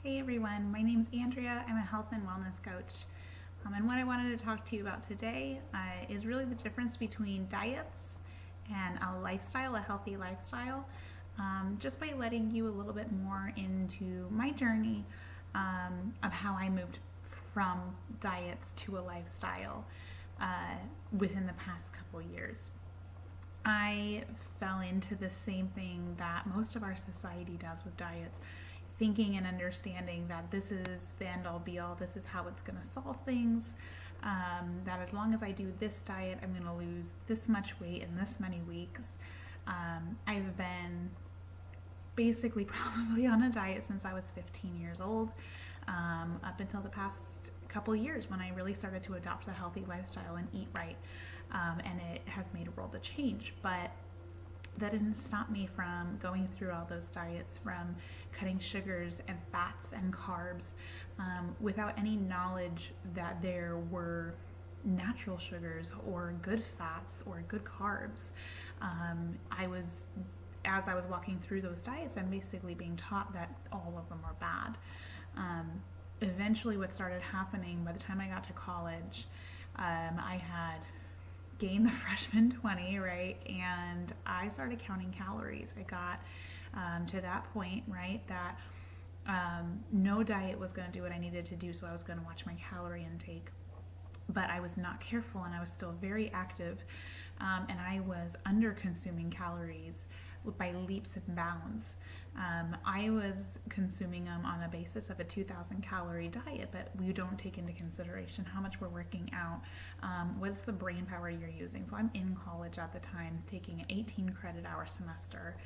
Hey everyone, my name is Andrea. I'm a health and wellness coach. And what I wanted to talk to you about today is really the difference between diets and a lifestyle, a healthy lifestyle, just by letting you a little bit more into my journey of how I moved from diets to a lifestyle uh, within the past couple years. I fell into the same thing that most of our society does with diets, thinking and understanding that this is the end all be all, this is how it's going to solve things. That as long as I do this diet, I'm going to lose this much weight in this many weeks. I've been basically probably on a diet since I was 15 years old, up until the past couple years when I really started to adopt a healthy lifestyle and eat right. And it has made a world of change. But that didn't stop me from going through all those diets, from cutting sugars and fats and carbs without any knowledge that there were natural sugars or good fats or good carbs. As I was walking through those diets, I'm basically being taught that all of them are bad. Eventually, what started happening by the time I got to college, I had gained the freshman 20, right? And I started counting calories. I got to that point, right, that no diet was going to do what I needed to do, so I was going to watch my calorie intake. But I was not careful and I was still very active, and I was under consuming calories by leaps and bounds. I was consuming them on the basis of a 2,000 calorie diet, but we don't take into consideration how much we're working out, what's the brain power you're using. So I'm in college at the time, taking an 18 credit hour semester.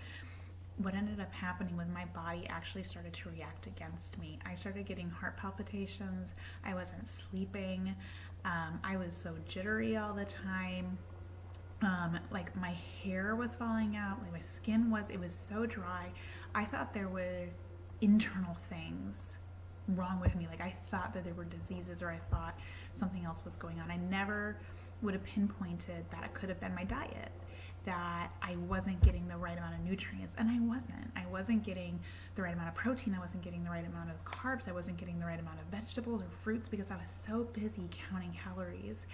What ended up happening was my body actually started to react against me. I started getting heart palpitations. I wasn't sleeping. I was so jittery all the time. Like my hair was falling out, like my skin was, it was so dry. I thought there were internal things wrong with me. Like I thought that there were diseases, or I thought something else was going on. I never would have pinpointed that it could have been my diet, that I wasn't getting the right amount of nutrients, and I wasn't. I wasn't getting the right amount of protein, I wasn't getting the right amount of carbs, I wasn't getting the right amount of vegetables or fruits because I was so busy counting calories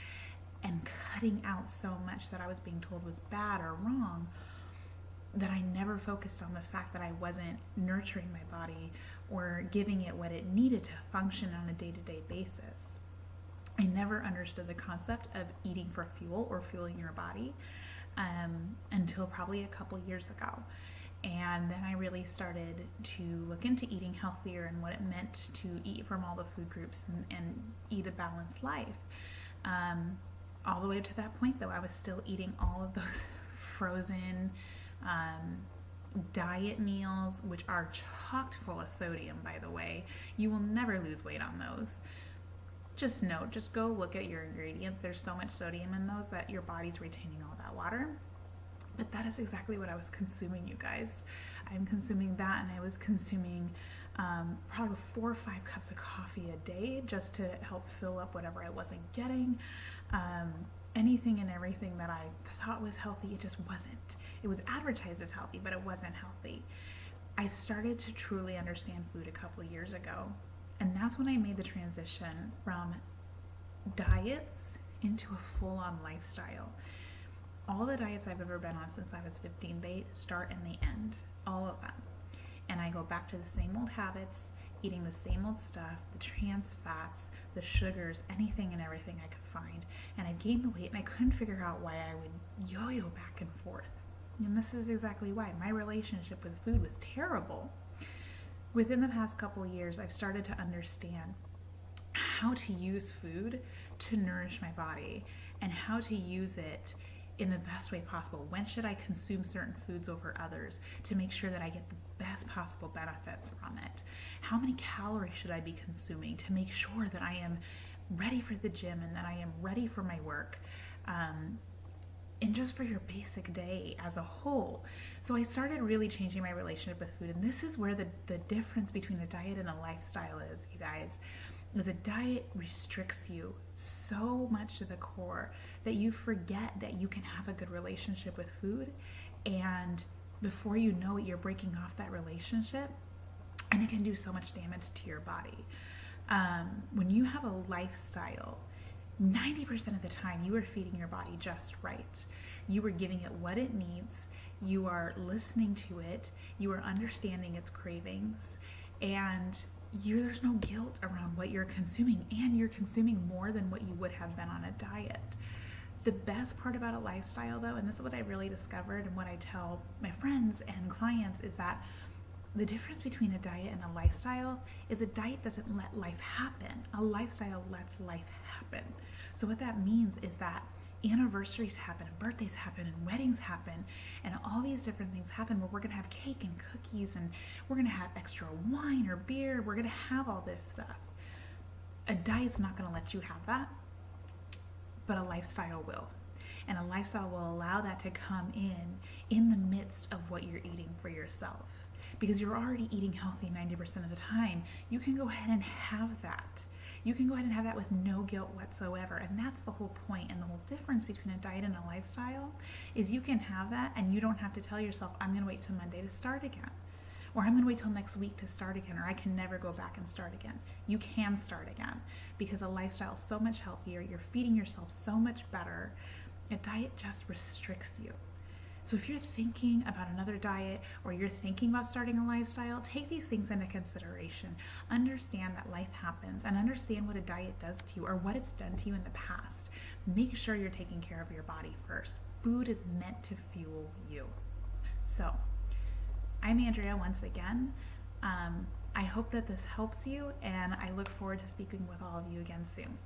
and cutting out so much that I was being told was bad or wrong, that I never focused on the fact that I wasn't nurturing my body or giving it what it needed to function on a day-to-day basis. I never understood the concept of eating for fuel or fueling your body until probably a couple years ago. And then I really started to look into eating healthier and what it meant to eat from all the food groups and eat a balanced life. All the way to that point, though, I was still eating all of those frozen diet meals, which are chocked full of sodium, by the way. You will never lose weight on those. Just note, just go look at your ingredients. There's so much sodium in those that your body's retaining all that water. But that is exactly what I was consuming, you guys. I'm consuming that, and I was consuming probably 4 or 5 cups of coffee a day just to help fill up whatever I wasn't getting. Anything and everything that I thought was healthy, it just wasn't. It was advertised as healthy, but it wasn't healthy. I started to truly understand food a couple of years ago, and that's when I made the transition from diets into a full-on lifestyle. All the diets I've ever been on since I was 15, they start and they end, all of them. And I go back to the same old habits, eating the same old stuff, the trans fats, the sugars, anything and everything I could find. And I gained the weight, and I couldn't figure out why I would yo-yo back and forth. And this is exactly why. My relationship with food was terrible. Within the past couple years, I've started to understand how to use food to nourish my body and how to use it in the best way possible. When should I consume certain foods over others to make sure that I get the best possible benefits from it? How many calories should I be consuming to make sure that I am ready for the gym and that I am ready for my work? And just for your basic day as a whole. So I started really changing my relationship with food, and this is where the difference between a diet and a lifestyle is, you guys. Is a diet restricts you so much to the core that you forget that you can have a good relationship with food, and before you know it, you're breaking off that relationship and it can do so much damage to your body. When you have a lifestyle, 90% of the time you are feeding your body just right. You are giving it what it needs, you are listening to it, you are understanding its cravings, and there's no guilt around what you're consuming, and you're consuming more than what you would have been on a diet. The best part about a lifestyle, though, and this is what I really discovered and what I tell my friends and clients, is that the difference between a diet and a lifestyle is a diet doesn't let life happen. A lifestyle lets life happen. So what that means is that anniversaries happen, and birthdays happen, and weddings happen, and all these different things happen where we're gonna have cake and cookies, and we're gonna have extra wine or beer, we're gonna have all this stuff. A diet's not gonna let you have that, but a lifestyle will. And a lifestyle will allow that to come in the midst of what you're eating for yourself. Because you're already eating healthy 90% of the time, you can go ahead and have that. You can go ahead and have that with no guilt whatsoever. And that's the whole point. And the whole difference between a diet and a lifestyle is you can have that and you don't have to tell yourself, I'm going to wait till Monday to start again. Or I'm going to wait till next week to start again. Or I can never go back and start again. You can start again because a lifestyle is so much healthier. You're feeding yourself so much better. A diet just restricts you. So if you're thinking about another diet or you're thinking about starting a lifestyle, take these things into consideration. Understand that life happens and understand what a diet does to you or what it's done to you in the past. Make sure you're taking care of your body first. Food is meant to fuel you. So I'm Andrea once again. I hope that this helps you, and I look forward to speaking with all of you again soon.